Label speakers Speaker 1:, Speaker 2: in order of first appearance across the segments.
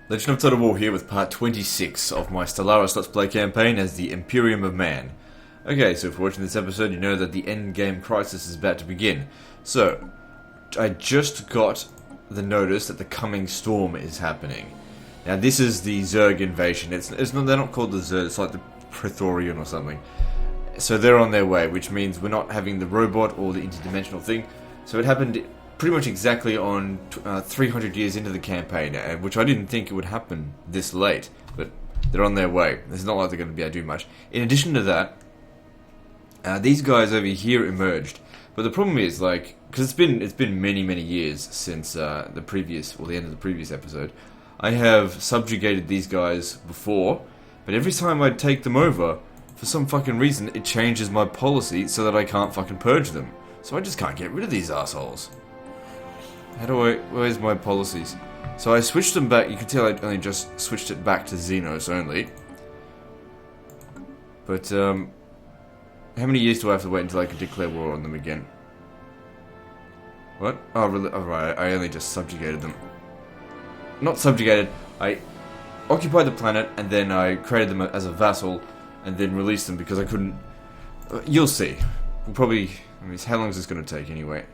Speaker 1: Legend of Total War here with part 26 of my Stellaris Let's Play campaign as the Imperium of Man. Okay, so if you're watching this episode, you know that the endgame crisis is about to begin. So, I just got the notice that the coming storm is happening. Now, this is the Zerg invasion. It's not, they're not called the Zerg, it's like the Praetorian or something. So they're on their way, which means we're not having the robot or the interdimensional thing. So it happened pretty much exactly on 300 years into the campaign, which I didn't think it would happen this late, but they're on their way. It's not like they're going to be able to do much. In addition to that, these guys over here emerged, but the problem is, like, because it's been many years since the end of the previous episode. I have subjugated these guys before, but every time I take them over, for some fucking reason, it changes my policy so that I can't fucking purge them. So I just can't get rid of these assholes. Where's my policies? So I switched them back. You can tell I only just switched it back to xenos only. But, how many years do I have to wait until I can declare war on them again? What? Oh, really? Oh, right, I only just subjugated them. Not subjugated, I occupied the planet, and then I created them as a vassal, and then released them because I couldn't... You'll see. We'll probably... I mean, how long is this going to take anyway?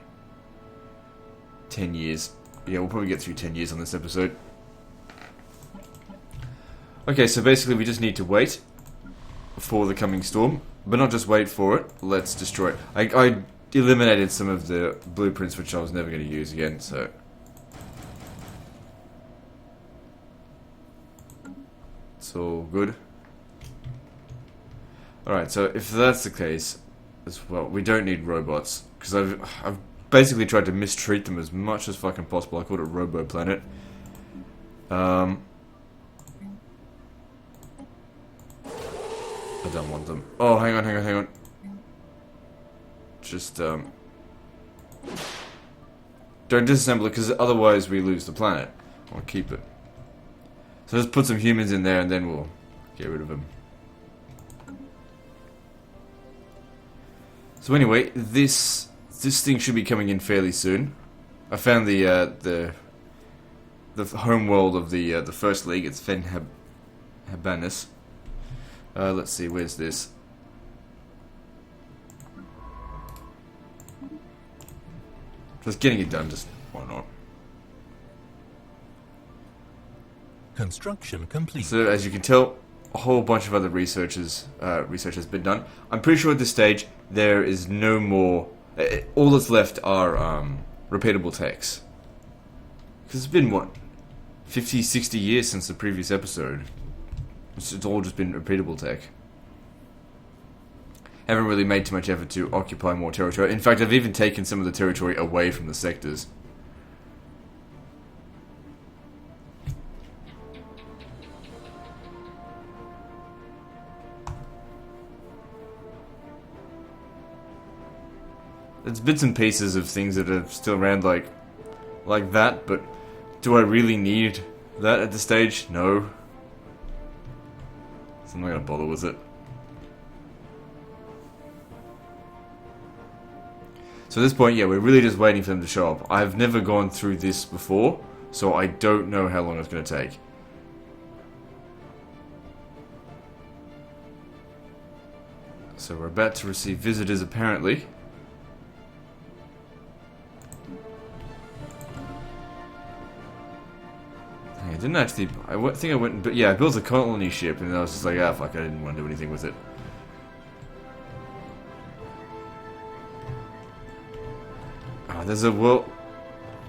Speaker 1: 10 years. Yeah, we'll probably get through 10 years on this episode. Okay, so basically we just need to wait for the coming storm. But not just wait for it, let's destroy it. I eliminated some of the blueprints which I was never going to use again, so... It's all good. Alright, so if that's the case, as well, we don't need robots. Because I've basically tried to mistreat them as much as fucking possible. I called it Robo Planet. I don't want them. Oh, hang on. Just, don't disassemble it, because otherwise we lose the planet. I'll keep it. So let's put some humans in there, and then we'll get rid of them. So anyway, this thing should be coming in fairly soon. I found the home world of the first league. It's Fen Habanus. Let's see, where's this? Just getting it done, just why not?
Speaker 2: Construction complete.
Speaker 1: So as you can tell, a whole bunch of other research has been done. I'm pretty sure at this stage there is no more. All that's left are repeatable techs. Because it's been what, 50, 60 years since the previous episode. It's all just been repeatable tech. Haven't really made too much effort to occupy more territory. In fact, I've even taken some of the territory away from the sectors. There's bits and pieces of things that are still around like that, but do I really need that at this stage? No. So I'm not gonna bother with it. So at this point, yeah, we're really just waiting for them to show up. I've never gone through this before, so I don't know how long it's gonna take. So we're about to receive visitors, apparently. I didn't actually... I think I went... But yeah, I built a colony ship, and I was just like, ah, fuck, I didn't want to do anything with it. Oh, there's a world...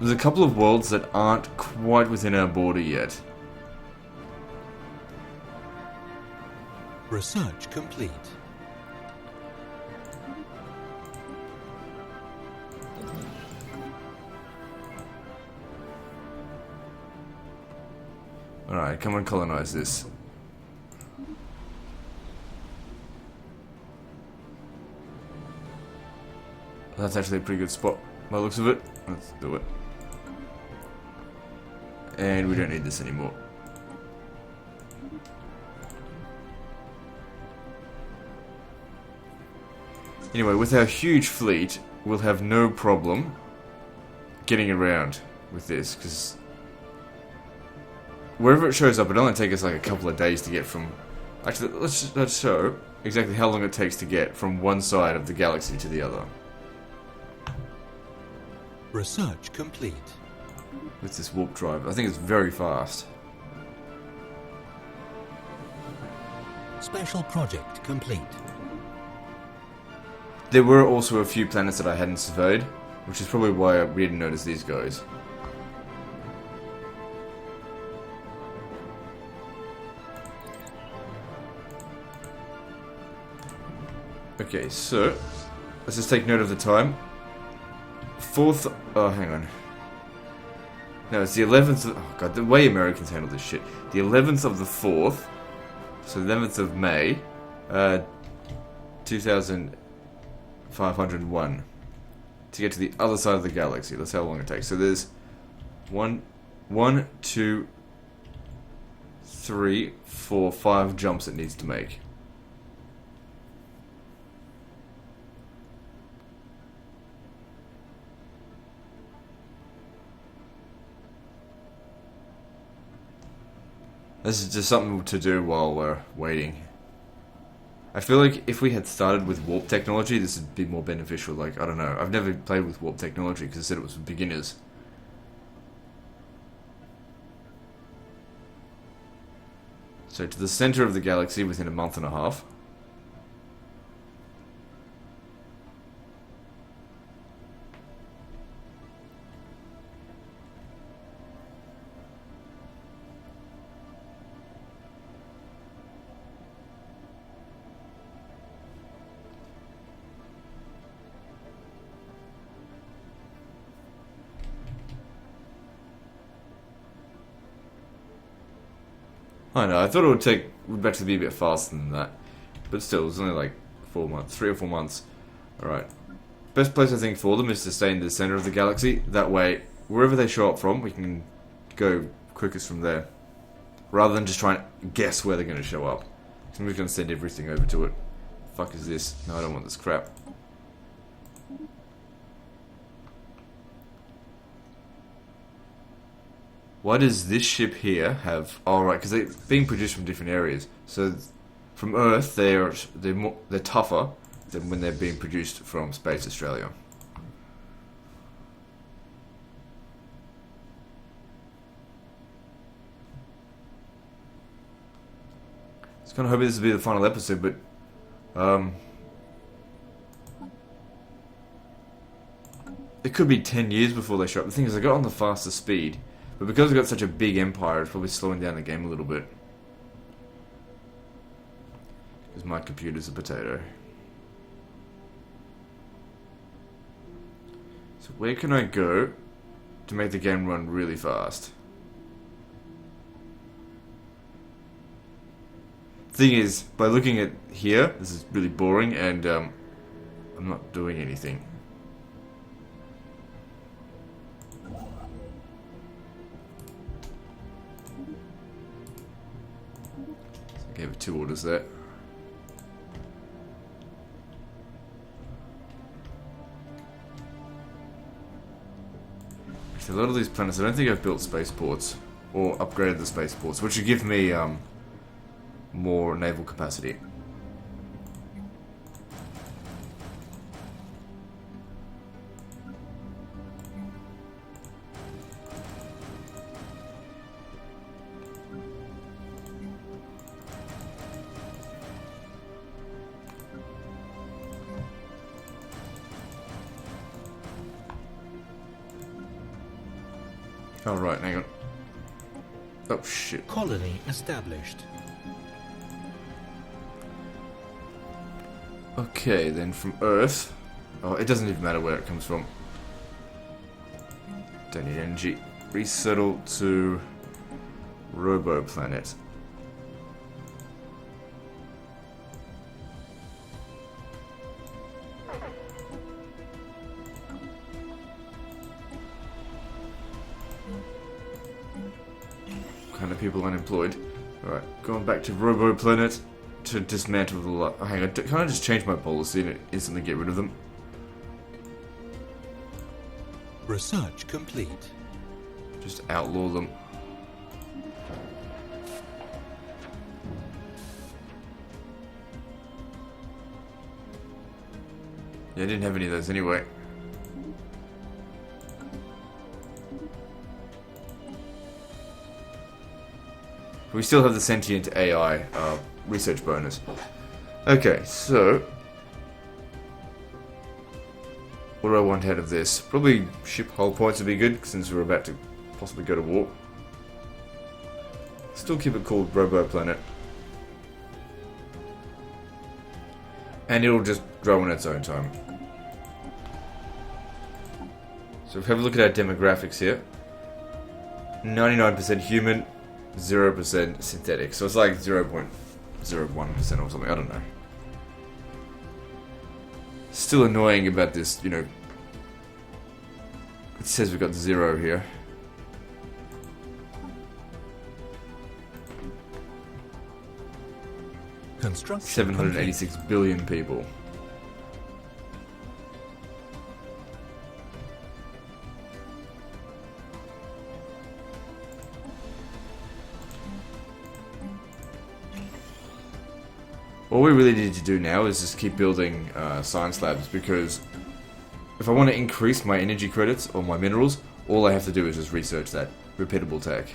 Speaker 1: There's a couple of worlds that aren't quite within our border yet.
Speaker 2: Research complete.
Speaker 1: Alright, come and colonize this. That's actually a pretty good spot by the looks of it. Let's do it. And we don't need this anymore. Anyway, with our huge fleet, we'll have no problem getting around with this, because wherever it shows up, it only takes us like a couple of days to get from... Actually, let's show exactly how long it takes to get from one side of the galaxy to the other.
Speaker 2: Research complete.
Speaker 1: With this warp drive. I think it's very fast.
Speaker 2: Special project complete.
Speaker 1: There were also a few planets that I hadn't surveyed, which is probably why we didn't notice these guys. Okay, so let's just take note of the time. 4th. Oh, hang on. No, it's the 11th of... Oh, God, the way Americans handle this shit. The 11th of the 4th. So, 11th of May. 2501. To get to the other side of the galaxy. That's how long it takes. So, there's... 1, 2, 3, 4, 5 jumps it needs to make. This is just something to do while we're waiting. I feel like if we had started with warp technology, this would be more beneficial. Like, I don't know. I've never played with warp technology because I said it was for beginners. So to the center of the galaxy within a month and a half. I know, I thought it would actually be a bit faster than that. But still, it was only like 4 months, 3 or 4 months. Alright. Best place I think for them is to stay in the center of the galaxy. That way, wherever they show up from, we can go quickest from there. Rather than just trying to guess where they're going to show up. So I'm just going to send everything over to it. Fuck is this? No, I don't want this crap. Why does this ship here have... Oh, right, because they're being produced from different areas. So, from Earth, they're tougher than when they're being produced from Space Australia. I was kind of hoping this would be the final episode, but... it could be 10 years before they show up. The thing is, I got on the faster speed. But because we've got such a big empire, it's probably slowing down the game a little bit. Because my computer's a potato. So where can I go to make the game run really fast? Thing is, by looking at here, this is really boring and I'm not doing anything. Gave it 2 orders there. A lot of these planets, I don't think I've built spaceports or upgraded the spaceports, which would give me more naval capacity. Oh, right, hang on. Oh, shit.
Speaker 2: Colony established.
Speaker 1: Okay, then from Earth... Oh, it doesn't even matter where it comes from. Don't need energy. Resettle to... Robo Planet. Kind of people unemployed. Alright, going back to Robo Planet to dismantle the... Oh, hang on, can I just change my policy and instantly get rid of them?
Speaker 2: Research complete.
Speaker 1: Just outlaw them. Yeah, I didn't have any of those anyway. We still have the sentient AI research bonus. Okay, so what do I want out of this? Probably ship hull points would be good, since we're about to possibly go to war. Still keep it called Robo Planet. And it'll just grow in its own time. So if we have a look at our demographics here. 99% human, 0% synthetic. So it's like 0.01% or something, I don't know. Still annoying about this, you know. It says we've got 0 here.
Speaker 2: Construction
Speaker 1: 786 billion people. All we really need to do now is just keep building science labs, because if I want to increase my energy credits or my minerals, all I have to do is just research that repeatable tech.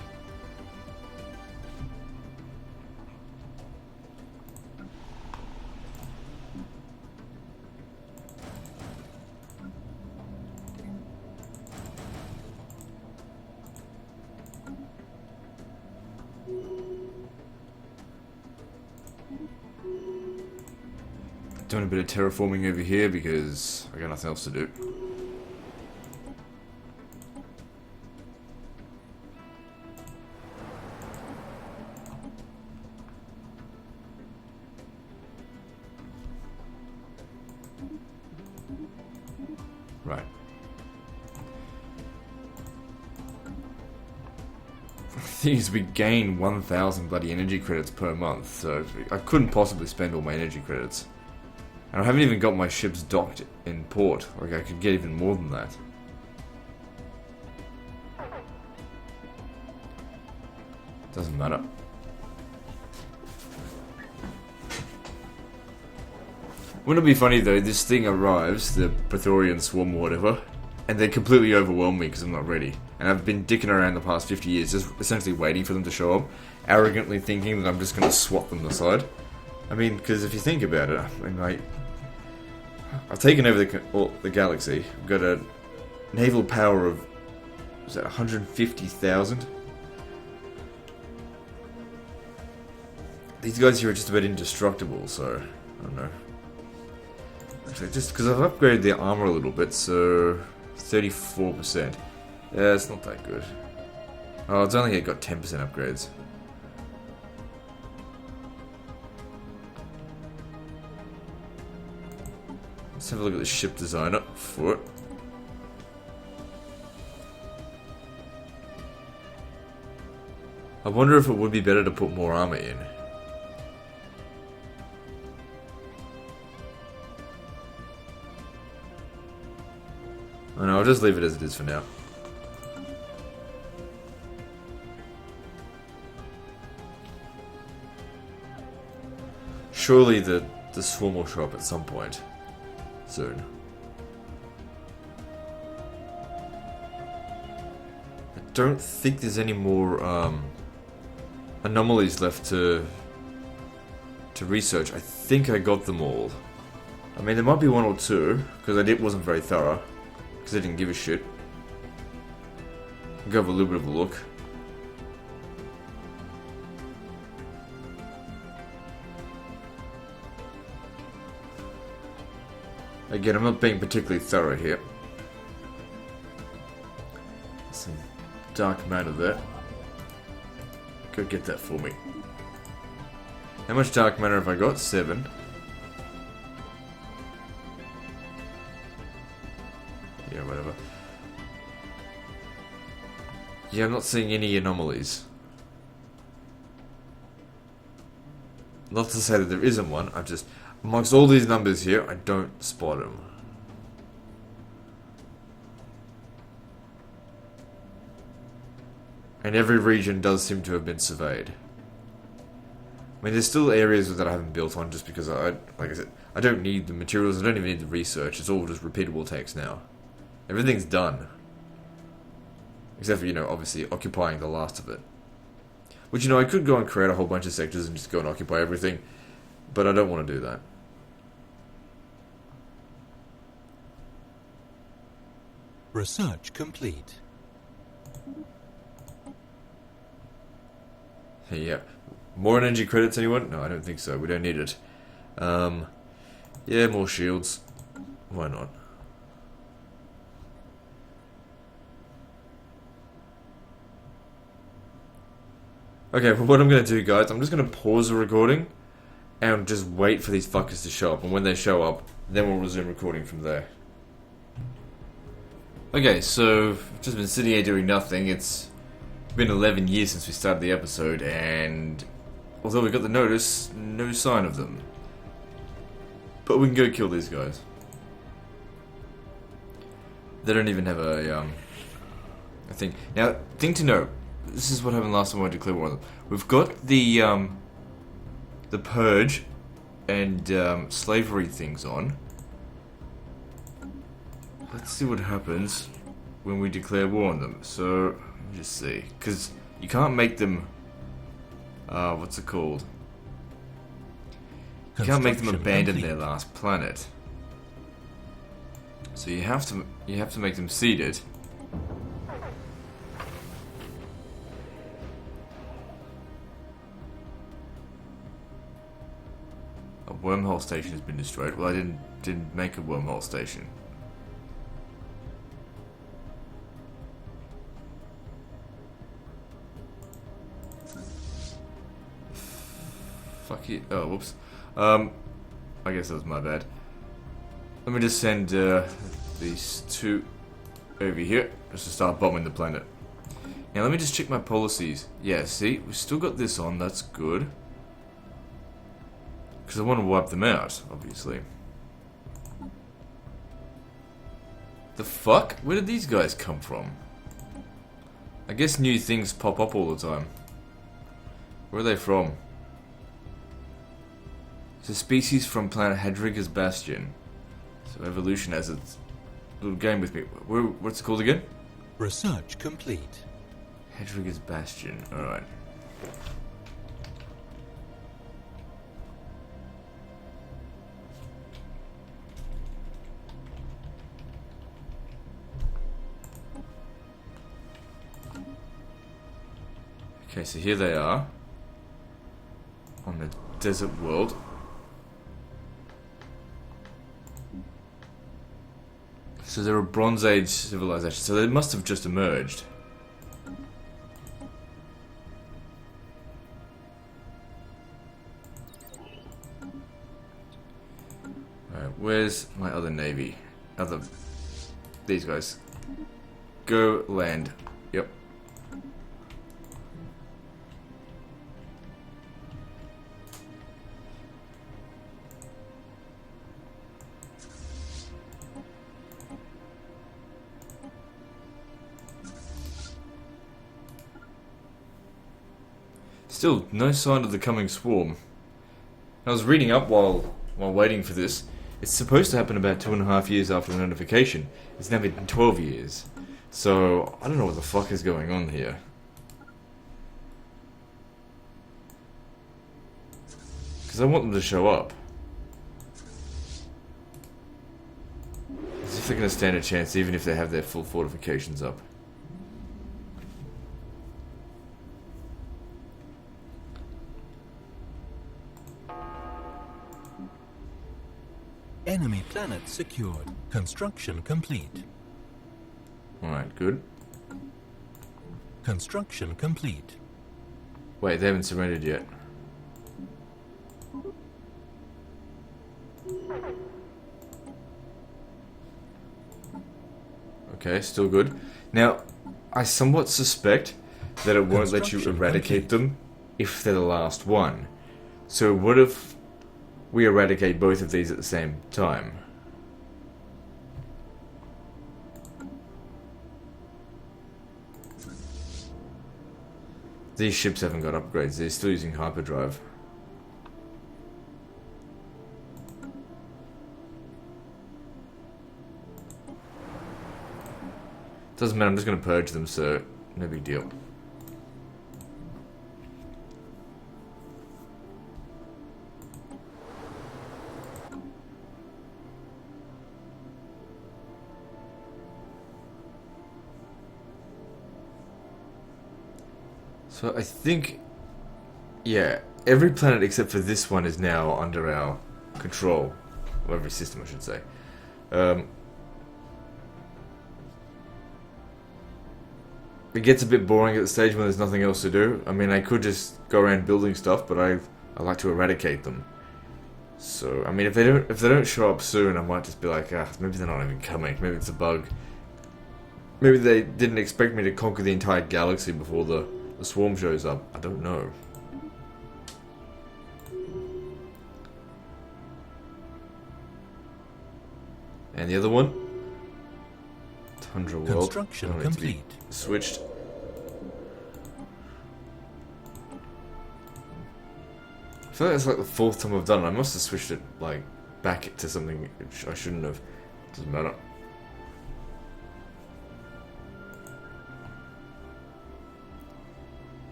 Speaker 1: Doing a bit of terraforming over here because I got nothing else to do. Right. The thing is, we gain 1,000 bloody energy credits per month, so I couldn't possibly spend all my energy credits. And I haven't even got my ships docked in port. Like, I could get even more than that. Doesn't matter. Wouldn't it be funny though, this thing arrives, the Praetorian Swarm or whatever, and they completely overwhelm me because I'm not ready. And I've been dicking around the past 50 years, just essentially waiting for them to show up, arrogantly thinking that I'm just going to swat them aside. I mean, because if you think about it, I mean, like, I've taken over the galaxy. I've got a naval power of, was that 150,000? These guys here are just about indestructible, so I don't know. Actually, just because I've upgraded their armor a little bit, so 34%. Yeah, it's not that good. Oh, it's only got 10% upgrades. Let's have a look at the ship designer for it. I wonder if it would be better to put more armor in. Oh no, I'll just leave it as it is for now. Surely the swarm will show up at some point. Soon. I don't think there's any more anomalies left to research. I think I got them all. I mean, there might be one or two, because I wasn't very thorough, because I didn't give a shit. I'll go have a little bit of a look. Again, I'm not being particularly thorough here. Some dark matter there. Go get that for me. How much dark matter have I got? 7. Yeah, whatever. Yeah, I'm not seeing any anomalies. Not to say that there isn't one, I just... Amongst all these numbers here, I don't spot them. And every region does seem to have been surveyed. mean, there's still areas that I haven't built on just because like I said, I don't need the materials, I don't even need the research, it's all just repeatable text now. Everything's done. Except for, obviously occupying the last of it. Which, I could go and create a whole bunch of sectors and just go and occupy everything, but I don't want to do that.
Speaker 2: Research complete.
Speaker 1: Yeah. More energy credits, anyone? No, I don't think so. We don't need it. Yeah, more shields. Why not? Okay, well, what I'm going to do, guys, I'm just going to pause the recording and just wait for these fuckers to show up. And when they show up, then we'll resume recording from there. Okay, so I've just been sitting here doing nothing. It's been 11 years since we started the episode, and although we got the notice, no sign of them. But we can go kill these guys. They don't even have a thing. Now, thing to know, this is what happened last time I declared war on them. We've got the Purge and slavery things on. Let's see what happens when we declare war on them. So, let me just see. Because you can't make them... what's it called? You can't make them abandon their last planet. So you have to make them seeded. A wormhole station has been destroyed. Well, I didn't make a wormhole station. Fuck you. Oh, whoops. I guess that was my bad. Let me just send these two over here just to start bombing the planet. Now let me just check my policies. Yeah, see, we've still got this on. That's good. Because I want to wipe them out, obviously. The fuck? Where did these guys come from? I guess new things pop up all the time. Where are they from? It's a species from planet Hadriga's Bastion. So evolution has its little game with me. What's it called again?
Speaker 2: Research complete.
Speaker 1: Hadriga's Bastion. Alright. Okay, so here they are. On the desert world. So they're a Bronze Age civilization, so they must have just emerged. Alright, where's my other navy? These guys. Go land. Yep. Still, no sign of the coming swarm. I was reading up while waiting for this. It's supposed to happen about 2.5 years after the notification. It's now been 12 years. So, I don't know what the fuck is going on here. Because I want them to show up. As if they're going to stand a chance even if they have their full fortifications up.
Speaker 2: Enemy planet secured. Construction complete.
Speaker 1: Alright, good.
Speaker 2: Construction complete.
Speaker 1: Wait, they haven't surrendered yet. Okay, still good. Now, I somewhat suspect that it won't let you eradicate them if they're the last one. So what if we eradicate both of these at the same time? These ships haven't got upgrades, they're still using hyperdrive. Doesn't matter, I'm just gonna purge them, so no big deal. So I think, yeah, every planet except for this one is now under our control. Or every system, I should say. It gets a bit boring at the stage when there's nothing else to do. I mean, I could just go around building stuff, but I like to eradicate them. So, I mean, if they don't show up soon, I might just be like, maybe they're not even coming. Maybe it's a bug. Maybe they didn't expect me to conquer the entire galaxy before the swarm shows up. I don't know. And the other one? Tundra World.
Speaker 2: Construction complete.
Speaker 1: Switched. I feel like it's like the fourth time I've done it. I must have switched it like back to something I shouldn't have. Doesn't matter.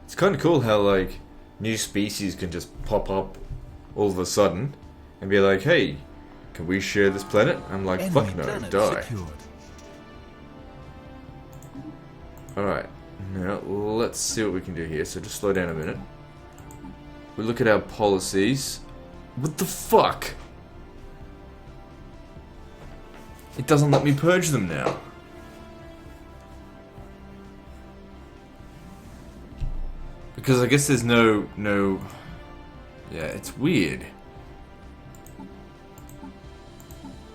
Speaker 1: It's kind of cool how like new species can just pop up all of a sudden and be like, hey, can we share this planet? I'm like,
Speaker 2: Enemy
Speaker 1: fuck no,
Speaker 2: planet
Speaker 1: die.
Speaker 2: secured.
Speaker 1: Alright, now let's see what we can do here. So just slow down a minute. We look at our policies. What the fuck? It doesn't let me purge them now. Because I guess there's no... Yeah, it's weird.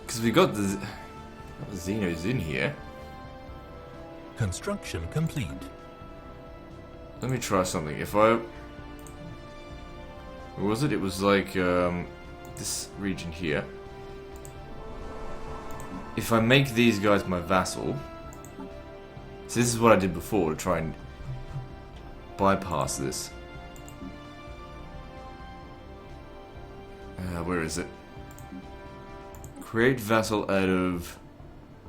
Speaker 1: Because we got the xenos in here.
Speaker 2: Construction complete.
Speaker 1: Let me try something. If I... What was it? It was like, this region here. If I make these guys my vassal... So this is what I did before to try and bypass this. Where is it? Create vassal out of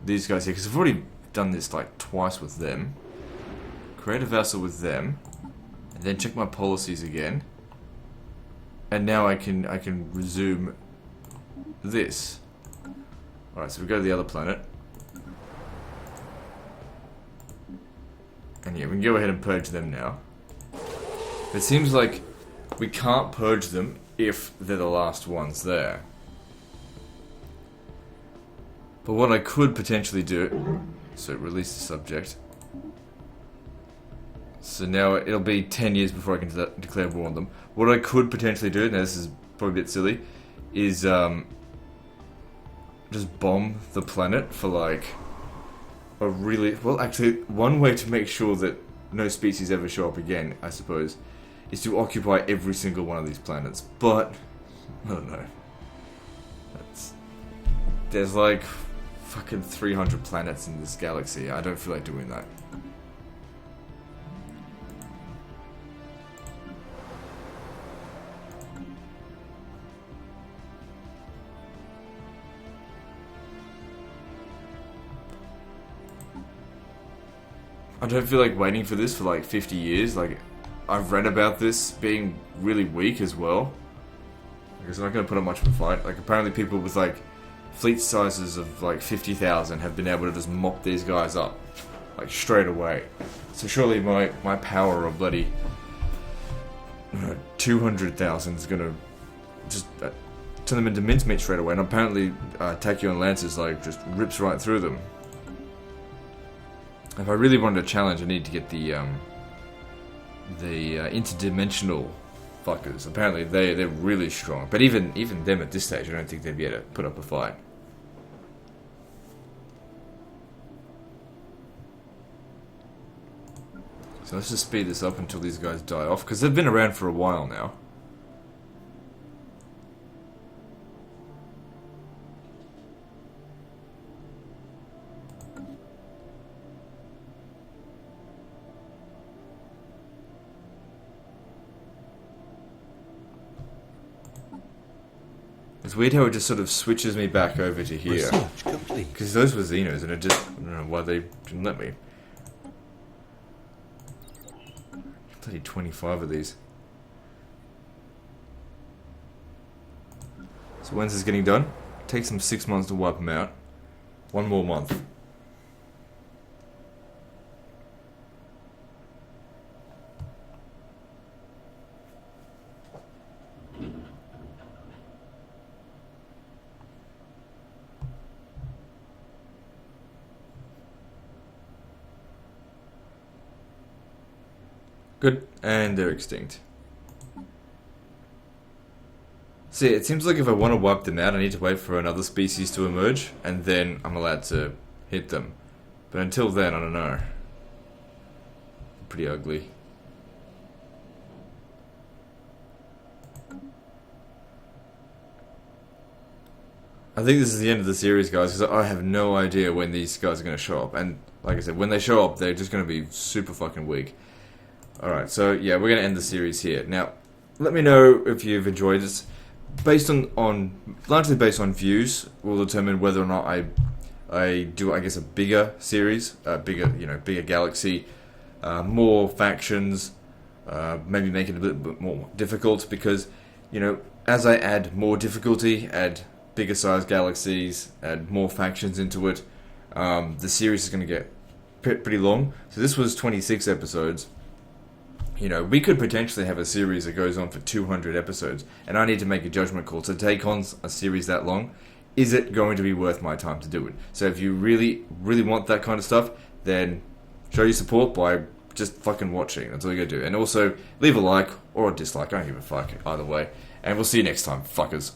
Speaker 1: these guys here, because I've already done this like twice with them. Create a vassal with them, and then check my policies again. And now I can resume this. Alright, so we go to the other planet. And yeah, we can go ahead and purge them now. It seems like we can't purge them if they're the last ones there. But what I could potentially do... So release the subject. So now it'll be 10 years before I can declare war on them. What I could potentially do, now this is probably a bit silly, is just bomb the planet for like a really... Well, actually, one way to make sure that no species ever show up again, I suppose, is to occupy every single one of these planets. But, I don't know. There's like fucking 300 planets in this galaxy. I don't feel like doing that. I don't feel like waiting for this for like 50 years. Like, I've read about this being really weak as well. Like, it's not going to put up much of a fight. Like, apparently people with like fleet sizes of like 50,000 have been able to just mop these guys up like straight away. So surely my power of bloody 200,000 is going to just turn them into mincemeat straight away. And apparently Tachyon Lancers like just rips right through them. If I really wanted a challenge, I need to get the interdimensional fuckers. Apparently they're really strong. But even them at this stage, I don't think they'd be able to put up a fight. So let's just speed this up until these guys die off, because they've been around for a while now. It's weird how it just sort of switches me back over to here.
Speaker 2: Research complete.
Speaker 1: Because those were xenos, and it just... I don't know why they didn't let me. Bloody 25 of these. So when's this getting done? It takes them 6 months to wipe them out. 1 more month. Good, and they're extinct. See, it seems like if I want to wipe them out, I need to wait for another species to emerge, and then I'm allowed to hit them. But until then, I don't know. Pretty ugly. I think this is the end of the series, guys, because I have no idea when these guys are going to show up. And, like I said, when they show up, they're just going to be super fucking weak. Alright, so yeah, we're going to end the series here. Now, let me know if you've enjoyed this. Largely based on views, will determine whether or not I do, I guess, a bigger series, bigger galaxy, more factions, maybe make it a bit more difficult, because, as I add more difficulty, add bigger sized galaxies, add more factions into it, the series is going to get pretty long. So this was 26 episodes. We could potentially have a series that goes on for 200 episodes, and I need to make a judgment call to take on a series that long. Is it going to be worth my time to do it? So if you really, really want that kind of stuff, then show your support by just fucking watching. That's all you gotta do. And also, leave a like or a dislike. I don't give a fuck either way. And we'll see you next time, fuckers.